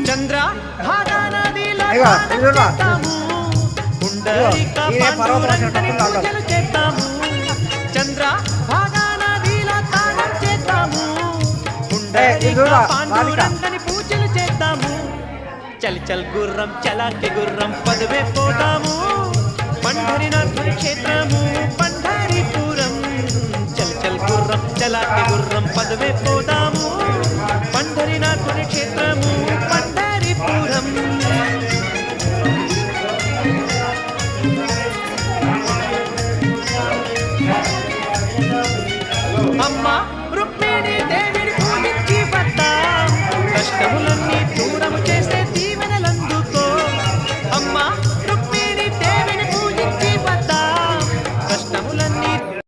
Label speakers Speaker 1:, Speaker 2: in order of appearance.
Speaker 1: చంద్ర భాగా నదిలో పూజలు చేద్దాము. చంద్ర భాగా నదిలో తాళం చేద్దాము. పాండురంగని పూజలు చేద్దాము. చల్ చల్ గుర్రం చలాకి గుర్రం పదవే పోదాము. పండరినాథుని క్షేత్రము పండరిపురం. చల్ చల్ గుర్రం చలాకి గుర్రం పదవే పోదాము. పండరినాథుని క్షేత్రము పండరిపురం.